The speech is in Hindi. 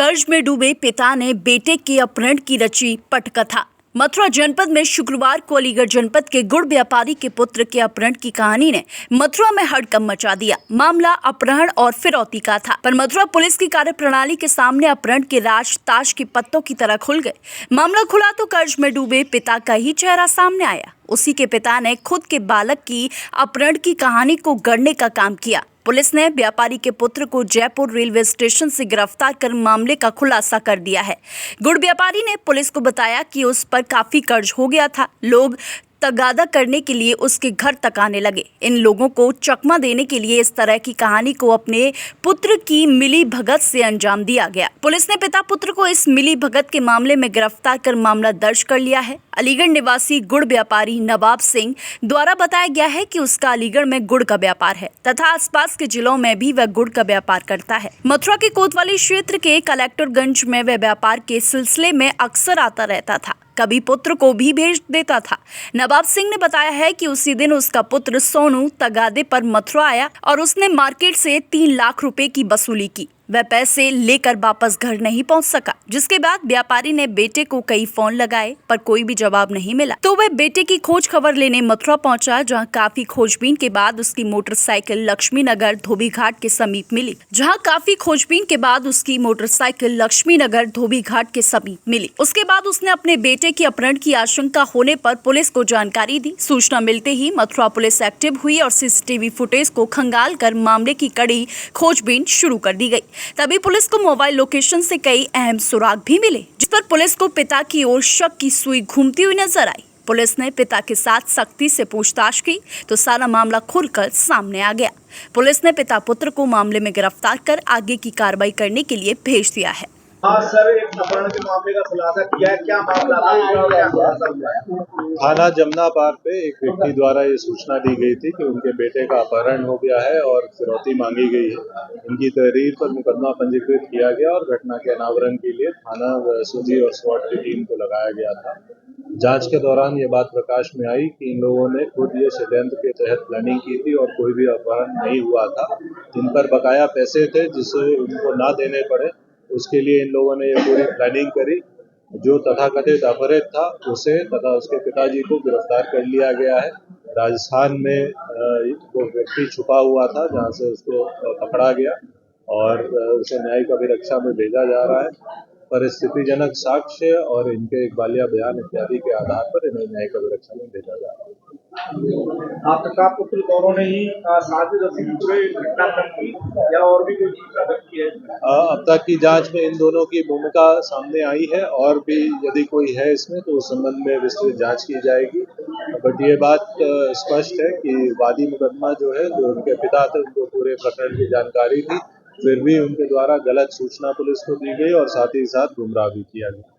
कर्ज में डूबे पिता ने बेटे के अपहरण की रची पटकथा। मथुरा जनपद में शुक्रवार को अलीगढ़ जनपद के गुड़ व्यापारी के पुत्र के अपहरण की कहानी ने मथुरा में हड़कंप मचा दिया। मामला अपहरण और फिरौती का था, पर मथुरा पुलिस की कार्यप्रणाली के सामने अपहरण के राज ताश के पत्तों की तरह खुल गए। मामला खुला तो कर्ज में डूबे पिता का ही चेहरा सामने आया। उसी के पिता ने खुद के बालक की अपहरण की कहानी को गढ़ने का काम किया। पुलिस ने व्यापारी के पुत्र को जयपुर रेलवे स्टेशन से गिरफ्तार कर मामले का खुलासा कर दिया है। गुड़ व्यापारी ने पुलिस को बताया कि उस पर काफी कर्ज हो गया था। लोग तगादा करने के लिए उसके घर तक आने लगे। इन लोगों को चकमा देने के लिए इस तरह की कहानी को अपने पुत्र की मिली भगत से अंजाम दिया गया। पुलिस ने पिता पुत्र को इस मिली भगत के मामले में गिरफ्तार कर मामला दर्ज कर लिया है। अलीगढ़ निवासी गुड़ व्यापारी नवाब सिंह द्वारा बताया गया है कि उसका अलीगढ़ में गुड़ का व्यापार है तथा आसपास के जिलों में भी वह गुड़ का व्यापार करता है। मथुरा के कोतवाली क्षेत्र के कलेक्टरगंज में वह व्यापार के सिलसिले में अक्सर आता रहता था। कभी पुत्र को भी भेज देता था। नवाब सिंह ने बताया है कि उसी दिन उसका पुत्र सोनू तगादे पर मथुरा आया और उसने मार्केट से 3 लाख रुपए की वसूली की। वह पैसे लेकर वापस घर नहीं पहुंच सका, जिसके बाद व्यापारी ने बेटे को कई फोन लगाए पर कोई भी जवाब नहीं मिला। तो वह बेटे की खोज खबर लेने मथुरा पहुंचा, जहां काफी खोजबीन के बाद उसकी मोटरसाइकिल लक्ष्मी नगर धोबी घाट के समीप मिली। उसके बाद उसने अपने बेटे की अपहरण की आशंका होने पर पुलिस को जानकारी दी। सूचना मिलते ही मथुरा पुलिस एक्टिव हुई और सीसीटीवी फुटेज को खंगाल कर मामले की कड़ी खोजबीन शुरू कर दी गई। तभी पुलिस को मोबाइल लोकेशन से कई अहम सुराग भी मिले, जिस पर पुलिस को पिता की ओर शक की सुई घूमती हुई नजर आई। पुलिस ने पिता के साथ सख्ती से पूछताछ की तो सारा मामला खुलकर सामने आ गया। पुलिस ने पिता पुत्र को मामले में गिरफ्तार कर आगे की कार्रवाई करने के लिए भेज दिया है। सर, एक अपहरण के मामले का खुलासा किया है, क्या मामला था? थाना जमुना पार पे एक व्यक्ति द्वारा ये सूचना दी गई थी कि उनके बेटे का अपहरण हो गया है और फिरौती मांगी गई है। इनकी तहरीर पर मुकदमा पंजीकृत किया गया और घटना के अनावरण के लिए थाना एसओजी और स्वाट की टीम को लगाया गया था। जांच के दौरान ये बात प्रकाश में आई कि इन लोगों ने खुद ये षड्यंत्र के तहत प्लानिंग की थी और कोई भी अपहरण नहीं हुआ था। इन पर बकाया पैसे थे जिसे उनको ना देने पड़े, उसके लिए इन लोगों ने ये पूरी प्लानिंग करी। जो तथाकथित अपहृत था उसे तथा उसके पिताजी को गिरफ्तार कर लिया गया है। राजस्थान में वो व्यक्ति छुपा हुआ था, जहां से उसको पकड़ा गया और उसे न्यायिक अभिरक्षा में भेजा जा रहा है। परिस्थितिजनक साक्ष्य और इनके इकबालिया बयान इत्यादि के आधार पर इन्हें न्यायिक अभिरक्षा में भेजा जा रहा है। आपका पुत्र दोनों ने ही साजिश रची पूरे घटनाक्रम की या और भी कोई चीज रखी है? अब तक की जांच में इन दोनों की भूमिका सामने आई है और भी यदि कोई है इसमें तो उस संबंध में विस्तृत जांच की जाएगी। बट ये बात स्पष्ट है कि वादी मुकदमा जो है, जो उनके पिता थे, उनको पूरे प्रकरण की जानकारी थी, फिर भी उनके द्वारा गलत सूचना पुलिस को दी गई और साथ ही साथ गुमराह भी किया गया।